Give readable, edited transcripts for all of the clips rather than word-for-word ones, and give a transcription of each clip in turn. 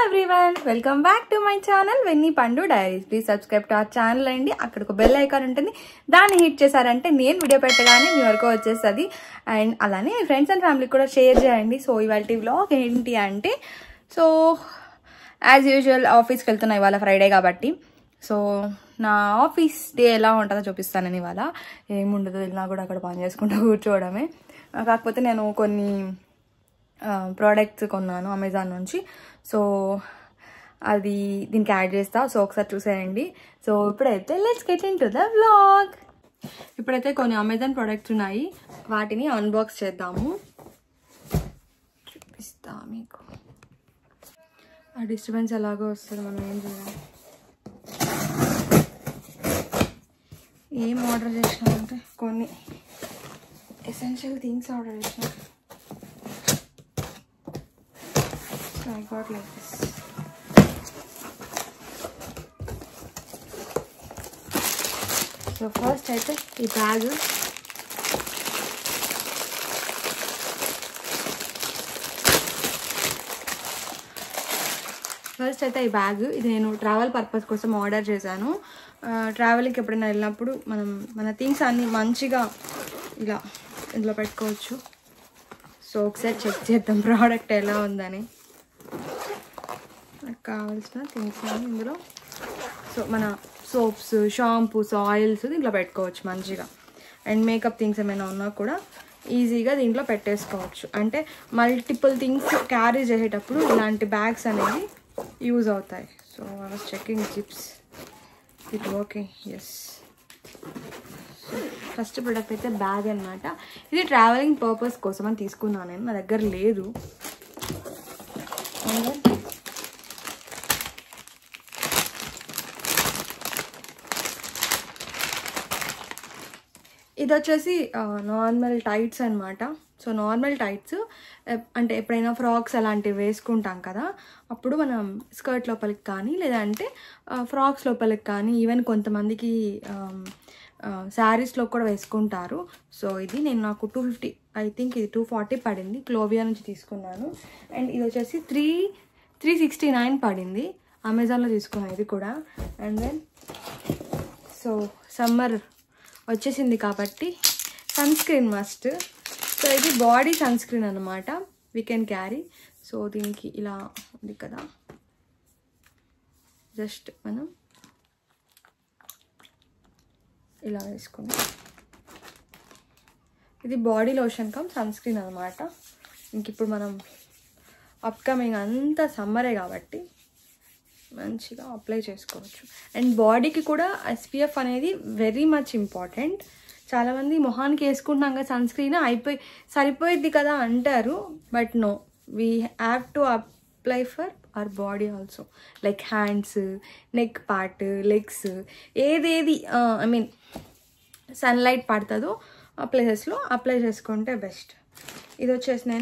Everyone, welcome back to my channel Venni Pandu diaries. Please subscribe to our channel అండి. అక్కడ ఒక bell icon ఉంటుంది, దాన్ని హిట్ చేశారంటే నేను వీడియో పెట్టగానే మీ వరకు వచ్చేస్తుంది. అండ్ అలానే ఫ్రెండ్స్ అండ్ ఫ్యామిలీకి కూడా షేర్ చేయండి. సో ఇవాళ వ్లాగ్ ఏంటి అంటే, సో యాజ్ యూజువల్ ఆఫీస్కి వెళ్తున్నా ఇవాళ ఫ్రైడే కాబట్టి. సో నా ఆఫీస్ డే ఎలా ఉంటుందో చూపిస్తానని. ఇవాళ ఏముండదు, వెళ్ళినా కూడా అక్కడ పని చేసుకుంటూ కూర్చోవడమే. కాకపోతే నేను కొన్ని ప్రోడక్ట్స్ కొన్నాను అమెజాన్ నుంచి. సో అది దీనికి యాడ్ చేస్తా, సో ఒకసారి చూసేయండి. సో ఇప్పుడైతే let's get in to the vlog. ఇప్పుడైతే కొన్ని అమెజాన్ ప్రోడక్ట్స్ ఉన్నాయి, వాటిని అన్బాక్స్ చేద్దాము. చూపిస్తా మీకు. ఆ డిస్టర్బెన్స్ ఎలాగో వస్తుంది, మనం ఏం చేయాలి. ఏం ఆర్డర్ చేసినామంటే కొన్ని ఎసెన్షియల్ థింగ్స్ ఆర్డర్ చేసిన. I got like this. So first అయితే ఈ బ్యాగ్. ఇది నేను ట్రావెల్ పర్పస్ కోసం ఆర్డర్ చేశాను. ట్రావెలింగ్కి ఎప్పుడైనా వెళ్ళినప్పుడు మన థింగ్స్ అన్నీ మంచిగా ఇలా ఇందులో పెట్టుకోవచ్చు. సో ఒకసారి చెక్ చేద్దాం ప్రోడక్ట్ ఎలా ఉందని. నాకు కావాల్సిన థింగ్స్ అన్నీ ఇందులో. సో మన సోప్స్, షాంపూస్, ఆయిల్స్ దీంట్లో పెట్టుకోవచ్చు మంచిగా. అండ్ మేకప్ థింగ్స్ ఏమైనా ఉన్నా కూడా ఈజీగా దీంట్లో పెట్టేసుకోవచ్చు. అంటే మల్టిపుల్ థింగ్స్ క్యారీ చేసేటప్పుడు ఇలాంటి బ్యాగ్స్ అనేవి యూజ్ అవుతాయి. So I was checking zips, it okay, yes. So first product అయితే బ్యాగ్ అనమాట. ఇది ట్రావెలింగ్ పర్పస్ కోసం అని తీసుకున్నాను నేను, నా దగ్గర లేదు. ఇది వచ్చేసి నార్మల్ టైట్స్ అనమాట. సో నార్మల్ టైట్స్ అంటే ఎప్పుడైనా ఫ్రాక్స్ అలాంటివి వేసుకుంటాం కదా, అప్పుడు మనం స్కర్ట్ లోపలికి కానీ లేదంటే ఫ్రాక్స్ లోపలికి కానీ, ఈవెన్ కొంతమందికి శారీస్లో కూడా వేసుకుంటారు. సో ఇది నాకు 250, ఐ థింక్ ఇది 240 పడింది, క్లోవియా నుంచి తీసుకున్నాను. అండ్ ఇది వచ్చేసి 369 పడింది, అమెజాన్లో తీసుకున్నాను ఇది కూడా. అండ్ దెన్ సో సమ్మర్ వచ్చేసింది కాబట్టి సన్ స్క్రీన్ మస్ట్. సో ఇది బాడీ సన్ స్క్రీన్ అనమాట, వీ కెన్ క్యారీ. సో దీనికి ఇలా ఉంది కదా, జస్ట్ మనం ఇలా వేసుకుందాం. ఇది body lotion cum sunscreen అనమాట. ఇంక ఇప్పుడు మనం అప్కమింగ్ అంతా సమ్మరే కాబట్టి మంచిగా అప్లై చేసుకోవచ్చు. అండ్ బాడీకి కూడా SPF అనేది వెరీ మచ్ ఇంపార్టెంట్. చాలామంది మొహానికి వేసుకుంటున్నాం కదా సన్ స్క్రీన్, సరిపోయిద్ది కదా అంటారు. But no, we have to apply for our body also, like hands, neck part, legs, ఏదేది ఐ మీన్ సన్లైట్ పడుతుందో ఆ ప్లేసెస్లో అప్లై చేసుకుంటే బెస్ట్. ఇది వచ్చేసి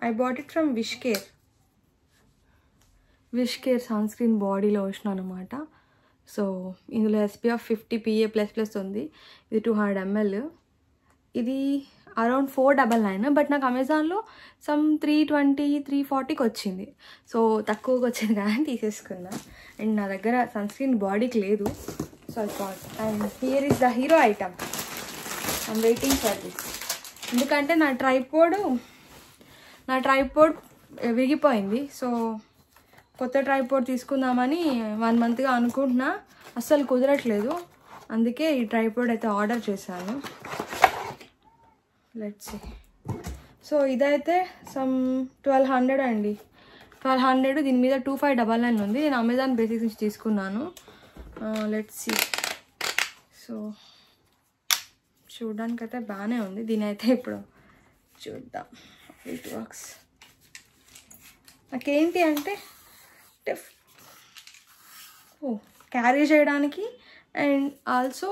I bought it from Wish Care sunscreen body lotion అనమాట. సో ఇందులో SPF 50 PA++ ఉంది. ఇది 200 ml. ఇది అరౌండ్ 499, బట్ నాకు అమెజాన్లో సమ్ 320, 340కి వచ్చింది. సో తక్కువకి వచ్చింది కానీ తీసేసుకున్నా. అండ్ నా దగ్గర సన్ స్క్రీన్ బాడీకి లేదు, so I thought. And here is the hero item. I'm waiting for this. ఎందుకంటే నా ట్రైపోడ్ విరిగిపోయింది. సో కొత్త ట్రైపోడ్ తీసుకుందామని 1 మంత్గా అనుకుంటున్నా, అస్సలు కుదరట్లేదు. అందుకే ఈ ట్రైపోడ్ అయితే ఆర్డర్ చేశాను. Let's see. సో ఇదైతే సమ్ 1200 అండి, 1200. దీని మీద 2599 ఉంది. నేను అమెజాన్ బేసిక్స్ నుంచి తీసుకున్నాను. Let's see. సో చూడడానికైతే బాగానే ఉంది. దీని అయితే ఇప్పుడు చూద్దాం ఇట్ వర్క్స్. నాకేంటి అంటే క్యారీ చేయడానికి అండ్ ఆల్సో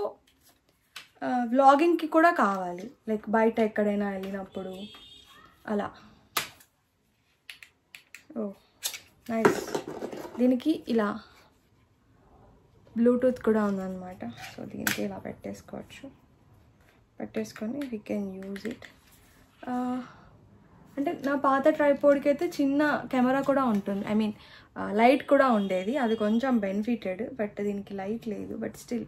వ్లాగింగ్కి కూడా కావాలి, లైక్ బయట ఎక్కడైనా వెళ్ళినప్పుడు అలా. ఓ నైస్. దీనికి ఇలా బ్లూటూత్ కూడా ఉందన్నమాట. సో దీనికి ఇలా పెట్టేసుకొని వీ కెన్ యూజ్ ఇట్. అంటే నా పాత ట్రైపోడ్కి అయితే చిన్న కెమెరా కూడా ఉంటుంది, ఐ మీన్ లైట్ కూడా ఉండేది, అది కొంచెం బెనిఫిటెడ్. బట్ దీనికి లైట్ లేదు. But still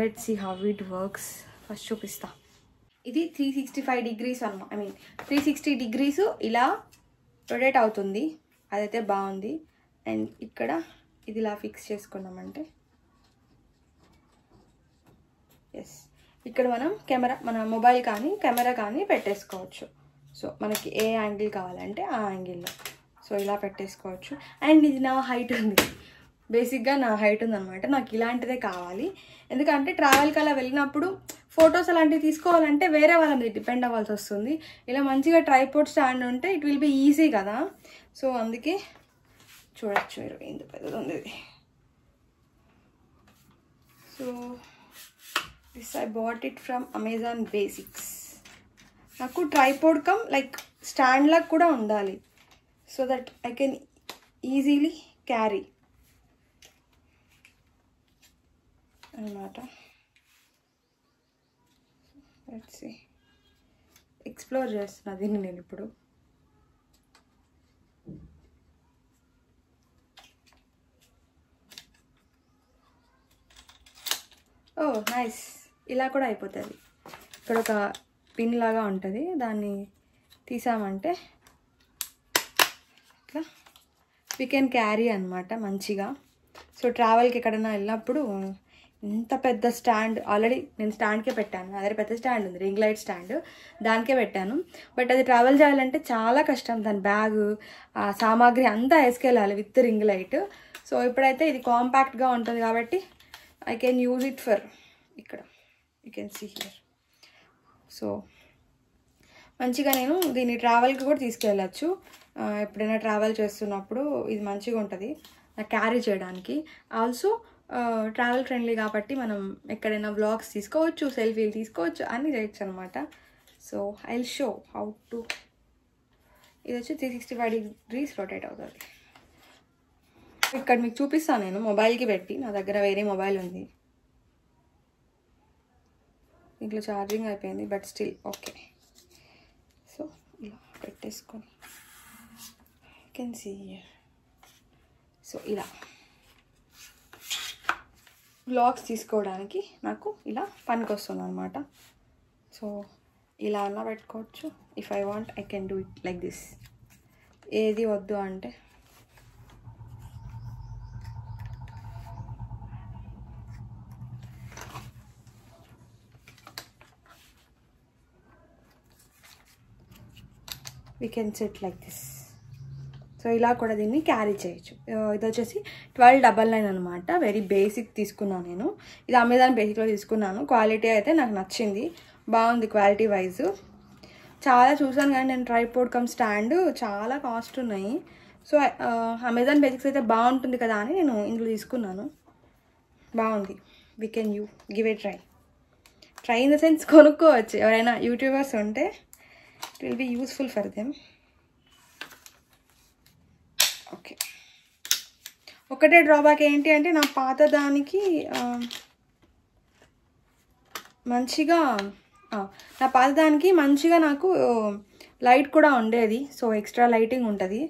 let's see how it works. First చూపిస్తా. ఇది 365 degrees అన్నమాట, ఐ మీన్ 360 degrees ఇలా రొటేట్ అవుతుంది. అదైతే బాగుంది. అండ్ ఇక్కడ ఇది ఇలా ఫిక్స్ చేసుకున్నామంటే ఎస్, ఇక్కడ మనం కెమెరా, మన మొబైల్ కానీ కెమెరా కానీ పెట్టేసుకోవచ్చు. సో మనకి ఏ యాంగిల్ కావాలంటే ఆ యాంగిల్లో సో ఇలా పెట్టేసుకోవచ్చు. అండ్ ఇది నా హైట్ ఉంది, బేసిక్గా నా హైట్ ఉందన్నమాట. నాకు ఇలాంటిదే కావాలి. ఎందుకంటే ట్రావెల్కి అలా వెళ్ళినప్పుడు ఫొటోస్ అలాంటివి తీసుకోవాలంటే వేరే వాళ్ళ మీద డిపెండ్ అవ్వాల్సి వస్తుంది. ఇలా మంచిగా ట్రైపోడ్ స్టాండ్ ఉంటే ఇట్ విల్ బి ఈజీ కదా. సో అందుకే చూడొచ్చు మీరు ఎంత పెద్దది ఉంది ఇది. So this I bought it from Amazon basics. నాకు ట్రైపోడ్ కమ్ లైక్ స్టాండ్ లాగా కూడా ఉండాలి, so that I can easily carry అన్నమాట. లెట్స్ సీ, ఎక్స్ప్లోర్ చేస్తున్నా దీన్ని నేను ఇప్పుడు. ఓ నైస్, ఇలా కూడా అయిపోతుంది. ఇక్కడ ఒక పిన్ లాగా ఉంటుంది, దాన్ని తీసామంటే ఇట్లా వీ కెన్ క్యారీ అనమాట మంచిగా. సో ట్రావెల్కి ఎక్కడైనా వెళ్ళినప్పుడు ఇంత పెద్ద స్టాండ్, ఆల్రెడీ నేను స్టాండ్కే పెట్టాను, అదే పెద్ద స్టాండ్ ఉంది, రింగ్ లైట్ స్టాండ్, దానికే పెట్టాను. బట్ అది ట్రావెల్ చేయాలంటే చాలా కష్టం, దాని బ్యాగు సామాగ్రి అంతా వేసుకెళ్ళాలి విత్ రింగ్ లైట్. సో ఇప్పుడైతే ఇది కాంపాక్ట్గా ఉంటుంది కాబట్టి I can use it for, ఇక్కడ you can see here. So మంచిగా నేను దీన్ని ట్రావెల్కి కూడా తీసుకెళ్ళచ్చు. ఎప్పుడైనా ట్రావెల్ చేస్తున్నప్పుడు ఇది మంచిగా ఉంటుంది నాకు క్యారీ చేయడానికి. ఆల్సో ట్రావెల్ ఫ్రెండ్లీ కాబట్టి మనం ఎక్కడైనా వ్లాగ్స్ తీసుకోవచ్చు, సెల్ఫీలు తీసుకోవచ్చు, అన్నీ చేయొచ్చు అనమాట. So I will show how to. ఇది వచ్చి 365 degrees రొటేట్ అవుతుంది. ఇక్కడ మీకు చూపిస్తాను నేను మొబైల్కి పెట్టి, నా దగ్గర వేరే మొబైల్ ఉంది, ఇంట్లో ఛార్జింగ్ అయిపోయింది, బట్ స్టిల్ ఓకే. సో ఇలా పెట్టేసుకొని you can see here. So ఇలా వ్లాగ్స్ తీసుకోవడానికి నాకు ఇలా పనికి వస్తుంది అనమాట. సో ఇలా అలా పెట్టుకోవచ్చు. If I want I can do it like this. ఏది వద్దు అంటే we can sit like this. So ఇలా కూడా దీన్ని క్యారీ చేయొచ్చు. ఇది వచ్చేసి 1299 అనమాట. వెరీ బేసిక్ తీసుకున్నాను నేను. ఇది అమెజాన్ బేసిక్లో తీసుకున్నాను. క్వాలిటీ అయితే నాకు నచ్చింది, బాగుంది క్వాలిటీ వైజ్. చాలా చూసాను కానీ నేను ట్రైపోడ్ కమ్ స్టాండ్ చాలా కాస్ట్ ఉన్నాయి. సో అమెజాన్ బేసిక్స్ అయితే బాగుంటుంది కదా అని నేను ఇందులో తీసుకున్నాను. బాగుంది. We can give a try in the sense కొనుక్కోవచ్చు. ఎవరైనా యూట్యూబర్స్ ఉంటే it will be useful for them. Okay, ఒకటే డ్రాబ్యాక్ ఏంటి అంటే నా పాత దానికి మంచిగా నాకు లైట్ కూడా ఉండేది. సో ఎక్స్ట్రా లైటింగ్ ఉంటుంది.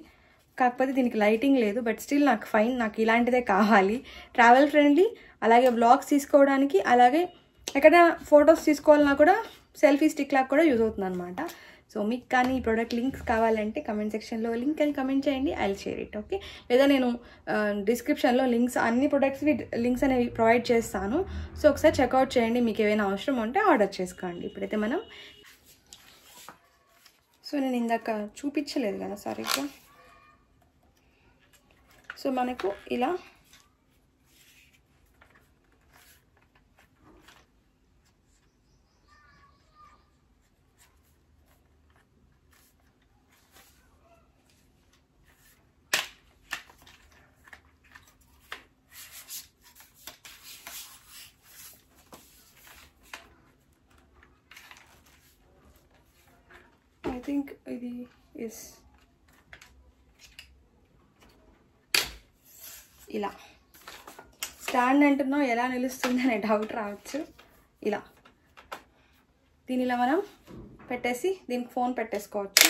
కాకపోతే దీనికి లైటింగ్ లేదు. బట్ స్టిల్ నాకు ఫైన్, నాకు ఇలాంటిదే కావాలి. ట్రావెల్ ఫ్రెండ్లీ, అలాగే బ్లాగ్స్ తీసుకోవడానికి, అలాగే ఎక్కడ ఫొటోస్ తీసుకోవాలన్నా కూడా సెల్ఫీ స్టిక్ లాగా కూడా యూజ్ అవుతుంది అనమాట. సో మీకు కానీ ఈ ప్రోడక్ట్ లింక్స్ కావాలంటే కమెంట్ సెక్షన్లో లింక్ అని కమెంట్ చేయండి, I will share it. Okay, లేదా నేను డిస్క్రిప్షన్లో లింక్స్, అన్ని ప్రొడక్ట్స్వి లింక్స్ అనేవి ప్రొవైడ్ చేస్తాను. సో ఒకసారి చెక్అవుట్ చేయండి, మీకు ఏమైనా అవసరం ఉంటే ఆర్డర్ చేసుకోండి. ఇప్పుడైతే మనం, సో నేను ఇందాక చూపించలేదు కదా సరిగ్గా. సో మనకు ఇలా I think ఇది is ఇలా స్టాండ్ అంటున్నావు ఎలా నిలుస్తుంది అనే డౌట్ రావచ్చు. దీని ఇలా మనం పెట్టేసి దీనికి ఫోన్ పెట్టేసుకోవచ్చు.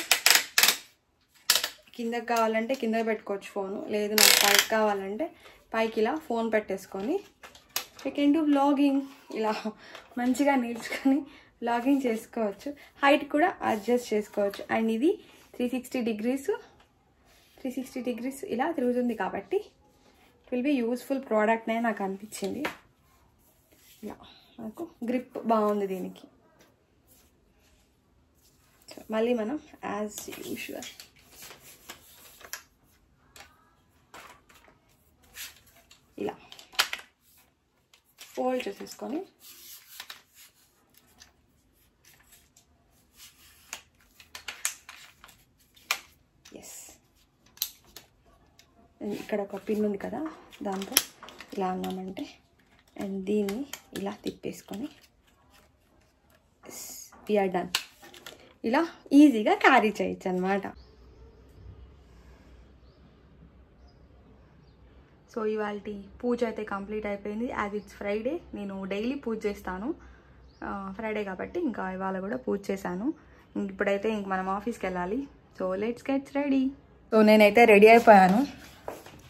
కిందకి కావాలంటే కిందకి పెట్టుకోవచ్చు ఫోను, లేదు నాకు పైకి కావాలంటే పైకి ఇలా ఫోన్ పెట్టేసుకొని యూ కెన్ డూ వ్లాగింగ్. ఇలా మంచిగా నేర్చుకొని వ్లాగింగ్ చేసుకోవచ్చు. హైట్ కూడా అడ్జస్ట్ చేసుకోవచ్చు. అండ్ ఇది 360 డిగ్రీస్ ఇలా తిరుగుతుంది కాబట్టి it will be useful product అనే నాకు అనిపించింది. ఇలా నాకు గ్రిప్ బాగుంది దీనికి. మళ్ళీ మనం యాజ్ యూజువల్ ఇలా ఫోల్డ్ చేసేసుకొని ఇక్కడ ఒక పిన్ ఉంది కదా, దాంతో ఇలా అన్నామంటే అండ్ దీన్ని ఇలా తిప్పేసుకొని వీఆర్ డన్. ఇలా ఈజీగా క్యారీ చేయొచ్చు అన్నమాట. సో ఇవాళ పూజ అయితే కంప్లీట్ అయిపోయింది. యాజ్ ఇట్స్ ఫ్రైడే, నేను డైలీ పూజ చేస్తాను. ఫ్రైడే కాబట్టి ఇంకా ఇవాళ కూడా పూజ చేశాను. ఇప్పుడైతే ఇంక మనం ఆఫీస్కి వెళ్ళాలి. So let's get ready. So నేనైతే రెడీ అయిపోయాను.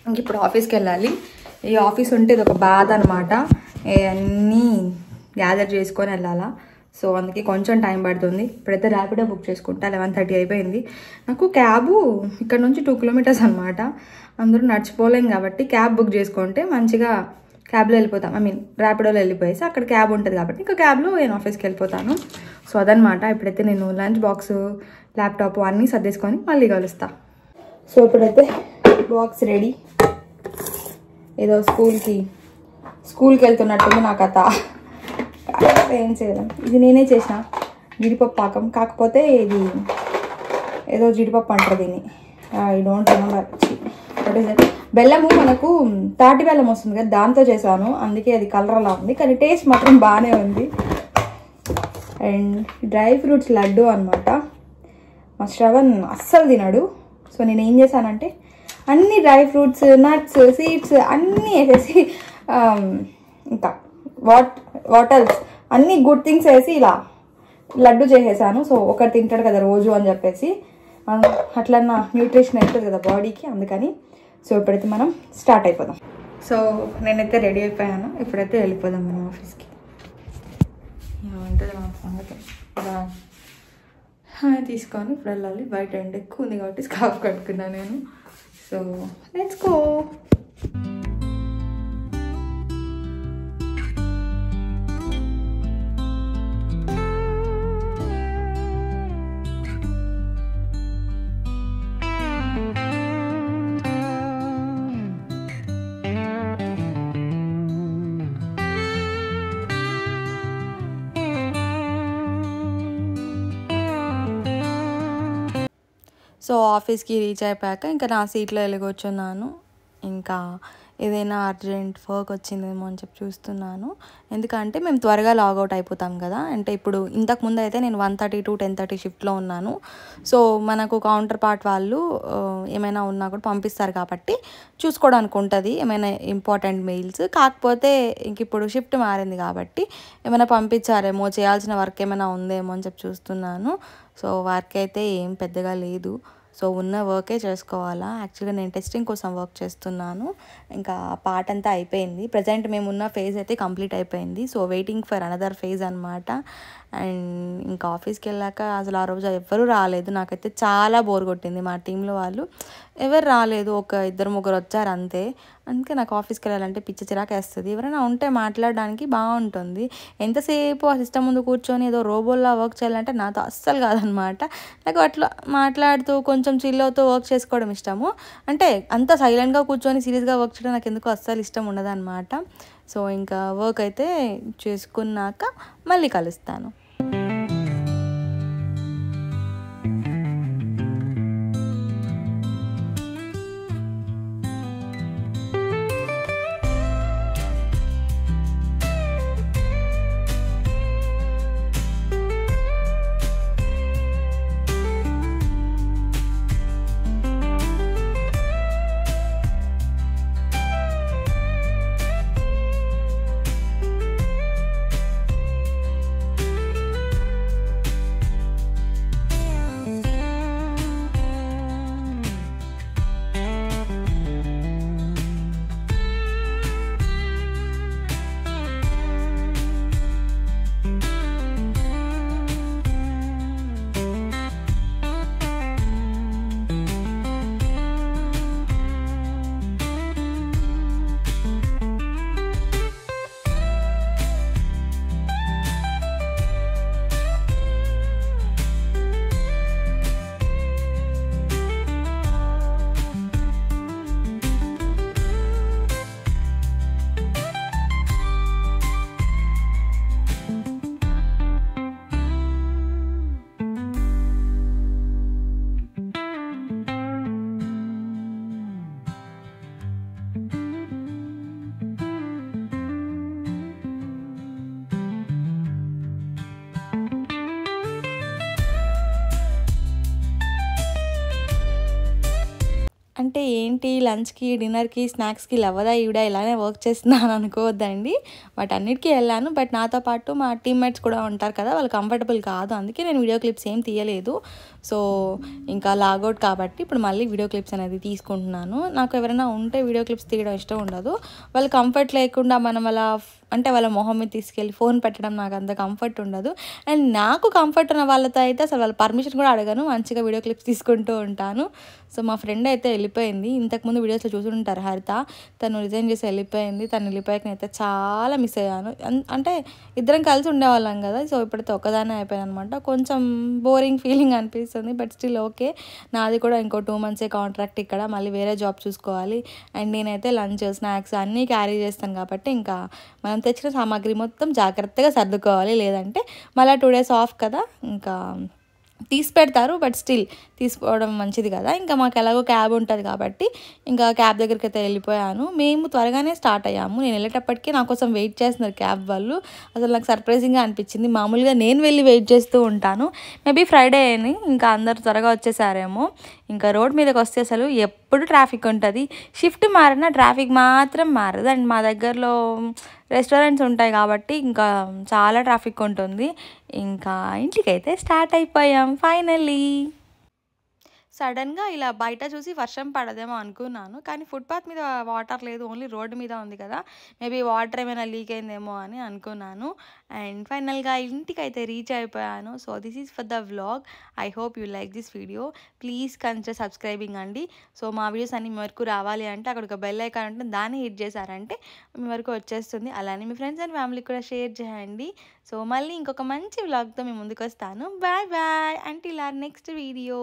ఇంక ఇప్పుడు ఆఫీస్కి వెళ్ళాలి. ఈ ఆఫీస్ ఉంటే ఇది ఒక బాధ అనమాట, అన్నీ గ్యాదర్ చేసుకొని వెళ్ళాలా. సో అందుకే కొంచెం టైం పడుతుంది. ఇప్పుడైతే ర్యాపిడో బుక్ చేసుకుంటా. 11:30 అయిపోయింది. నాకు క్యాబు ఇక్కడ నుంచి 2 కిలోమీటర్స్ అనమాట. అందరూ నడిచిపోలేం కాబట్టి క్యాబ్ బుక్ చేసుకుంటే మంచిగా క్యాబ్లో వెళ్ళిపోతాం. ర్యాపిడోలో వెళ్ళిపోయేసి అక్కడ క్యాబ్ ఉంటుంది కాబట్టి ఇంకా క్యాబ్లో నేను ఆఫీస్కి వెళ్ళిపోతాను. సో అదనమాట. ఇప్పుడైతే నేను లంచ్ బాక్స్, ల్యాప్టాప్ అన్నీ సర్దేసుకొని మళ్ళీ కలుస్తా. సో ఇప్పుడైతే బాక్స్ రెడీ. ఏదో స్కూల్కి వెళ్తున్నట్టుంది నా కథ. ఏం చేయలేం. ఇది నేనే చేసిన జీడిపప్పు పాకం. కాకపోతే ఇది ఏదో జీడిపప్పు అంటారు దీన్ని. I don't remember. బెల్లము మనకు తాటి బెల్లం వస్తుంది కదా, దాంతో చేశాను. అందుకే అది కలర్ అలా ఉంది, కానీ టేస్ట్ మాత్రం బాగానే ఉంది. అండ్ డ్రై ఫ్రూట్స్ లడ్డు అనమాట. మా శ్రవణ్ అస్సలు తినడు. సో నేను ఏం చేశానంటే అన్ని డ్రై ఫ్రూట్స్, నట్స్, సీడ్స్ అన్నీ వేసేసి ఇంకా వాటర్స్ అన్ని గుడ్ థింగ్స్ వేసి ఇలా లడ్డు చేసేసాను. సో ఒకటి తింటాడు కదా రోజు అని చెప్పేసి, అట్లన్నా న్యూట్రిషన్ అవుతుంది కదా బాడీకి, అందుకని. సో ఇప్పుడైతే మనం స్టార్ట్ అయిపోదాం. సో నేనైతే రెడీ అయిపోయాను. ఇప్పుడైతే వెళ్ళిపోదాం మనం ఆఫీస్కి. ఉంటుంది నా సంగతి. ఇలా తీసుకొని ఇప్పుడు వెళ్ళాలి. బయట ఎండ ఎక్కువ ఉంది కాబట్టి స్కార్ఫ్ కట్టుకున్నాను నేను. So let's go. సో ఆఫీస్కి రీచ్ అయిపోయాక ఇంకా నా సీట్లో వెళ్ళి కూర్చున్నాను. ఇంకా ఏదైనా అర్జెంట్ వర్క్ వచ్చిందేమో అని చెప్పి చూస్తున్నాను. ఎందుకంటే మేము త్వరగా లాగౌట్ అయిపోతాం కదా. అంటే ఇప్పుడు ఇంతకుముందు అయితే నేను 1:30 to 10:30 షిఫ్ట్లో ఉన్నాను. సో మనకు కౌంటర్ పార్ట్ వాళ్ళు ఏమైనా ఉన్నా కూడా పంపిస్తారు కాబట్టి చూసుకోవడానికి ఉంటుంది, ఏమైనా ఇంపార్టెంట్ మెయిల్స్. కాకపోతే ఇంక ఇప్పుడు షిఫ్ట్ మారింది కాబట్టి ఏమైనా పంపించారేమో, చేయాల్సిన వర్క్ ఏమైనా ఉందేమో అని చెప్పి చూస్తున్నాను. సో వర్క్ అయితే ఏం పెద్దగా లేదు. సో ఉన్న వర్కే చేసుకోవాలా. యాక్చువల్గా నేను టెస్టింగ్ కోసం వర్క్ చేస్తున్నాను. ఇంకా పార్ట్ అంతా అయిపోయింది. ప్రజెంట్ మేము ఉన్న ఫేజ్ అయితే కంప్లీట్ అయిపోయింది. So waiting for another phase అనమాట. అండ్ ఇంకా ఆఫీస్కి వెళ్ళాక అసలు ఆ రోజు ఎవ్వరూ రాలేదు. నాకైతే చాలా బోర్ కొట్టింది. మా టీంలో వాళ్ళు ఎవరు రాలేదు, ఒక 2-3 వచ్చారు అంతే. అందుకే నాకు ఆఫీస్కి వెళ్ళాలంటే పిచ్చి చిరాకు వేస్తుంది. ఎవరైనా ఉంటే మాట్లాడడానికి బాగుంటుంది. ఎంతసేపు ఆ సిస్టమ్ ముందు కూర్చొని ఏదో రోబోల్లా వర్క్ చేయాలంటే నాతో అస్సలు కాదనమాట. నాకు అట్లా మాట్లాడుతూ కొంచెం చిల్ అవుతూ వర్క్ చేసుకోవడం ఇష్టము. అంటే అంత సైలెంట్గా కూర్చొని సీరియస్గా వర్క్ చేయడం నాకు ఎందుకు అస్సలు ఇష్టం ఉండదన్నమాట. సో ఇంకా వర్క్ అయితే చేసుకున్నాక మళ్ళీ కలుస్తాను. అంటే ఏంటి లంచ్కి డిన్నర్కి స్నాక్స్కి లవ్వదా ఈవిడ ఇలానే వర్క్ చేస్తున్నాను అనుకోవద్దండి. వాటన్నిటికీ వెళ్ళాను. బట్ నాతో పాటు మా టీమ్మేట్స్ కూడా ఉంటారు కదా, వాళ్ళు కంఫర్టబుల్ కాదు, అందుకే నేను వీడియో క్లిప్స్ ఏం తీయలేదు. సో ఇంకా లాగౌట్ కాబట్టి ఇప్పుడు మళ్ళీ వీడియో క్లిప్స్ అనేది తీసుకుంటున్నాను. నాకు ఎవరైనా ఉంటే వీడియో క్లిప్స్ తీయడం ఇష్టం ఉండదు. వాళ్ళు కంఫర్ట్ లేకుండా మనం అలా అంటే వాళ్ళ మొహం మీద తీసుకెళ్ళి ఫోన్ పెట్టడం నాకు అంత కంఫర్ట్ ఉండదు. అండ్ నాకు కంఫర్ట్ ఉన్న వాళ్ళతో అయితే అసలు వాళ్ళ పర్మిషన్ కూడా అడగను, మంచిగా వీడియో క్లిప్స్ తీసుకుంటూ ఉంటాను. సో మా ఫ్రెండ్ అయితే వెళ్ళిపోయింది. ఇంతకుముందు వీడియోస్లో చూసుంటారు హరిత, తను రిజైన్ చేసి వెళ్ళిపోయింది. తను వెళ్ళిపోయాక అయితే చాలా మిస్ అయ్యాను. అంటే ఇద్దరం కలిసి ఉండేవాళ్ళం కదా, సో ఇప్పుడైతే ఒక్కదానే అయిపోయాను అనమాట. కొంచెం బోరింగ్ ఫీలింగ్ అనిపిస్తుంది, బట్ స్టిల్ ఓకే. నాది కూడా ఇంకో 2 months కాంట్రాక్ట్ ఇక్కడ, మళ్ళీ వేరే జాబ్ చూసుకోవాలి. అండ్ నేనైతే లంచ్ స్నాక్స్ అన్నీ క్యారీ చేస్తాను కాబట్టి ఇంకా మనం తెచ్చిన సామాగ్రి మొత్తం జాగ్రత్తగా సర్దుకోవాలి, లేదంటే మళ్ళీ 2 days ఆఫ్ కదా, ఇంకా తీసి పెడతారు. బట్ స్టిల్ తీసుకోవడం మంచిది కదా. ఇంకా మాకు ఎలాగో క్యాబ్ ఉంటుంది కాబట్టి ఇంకా క్యాబ్ దగ్గరికి అయితే వెళ్ళిపోయాను. మేము త్వరగానే స్టార్ట్ అయ్యాము. నేను వెళ్ళేటప్పటికీ నా కోసం వెయిట్ చేస్తున్నారు క్యాబ్ వాళ్ళు. అసలు నాకు సర్ప్రైజింగ్గా అనిపించింది. మామూలుగా నేను వెళ్ళి వెయిట్ చేస్తూ ఉంటాను. మేబీ ఫ్రైడే అని ఇంకా అందరు త్వరగా వచ్చేసారేమో. ఇంకా రోడ్ మీదకి వస్తే అసలు ఎప్పుడు ట్రాఫిక్ ఉంటుంది. షిఫ్ట్ మారినా ట్రాఫిక్ మాత్రం మారదు. అండ్ మా దగ్గరలో రెస్టారెంట్స్ ఉంటాయి కాబట్టి ఇంకా చాలా ట్రాఫిక్ ఉంటుంది. ఇంకా ఇంటికైతే స్టార్ట్ అయిపోయాం ఫైనల్లీ. సడన్గా ఇలా బయట చూసి వర్షం పడదేమో అనుకున్నాను, కానీ ఫుట్పాత్ మీద వాటర్ లేదు, ఓన్లీ రోడ్డు మీద ఉంది కదా, మేబీ వాటర్ ఏమైనా లీక్ అయిందేమో అని అనుకున్నాను. అండ్ ఫైనల్గా ఇంటికైతే రీచ్ అయిపోయాను. So this is for the vlog. I hope you like this video. Please consider subscribing అండి. సో మా వీడియోస్ అన్ని మీ వరకు రావాలి అంటే అక్కడ ఒక బెల్ ఐకాన్ ఉంటుంది, దాన్ని హిట్ చేశారంటే మీ వరకు వచ్చేస్తుంది. అలానే మీ ఫ్రెండ్స్ అండ్ ఫ్యామిలీకి కూడా షేర్ చేయండి. సో మళ్ళీ ఇంకొక మంచి వ్లాగ్తో మీ ముందుకు వస్తాను. Bye bye until our next video.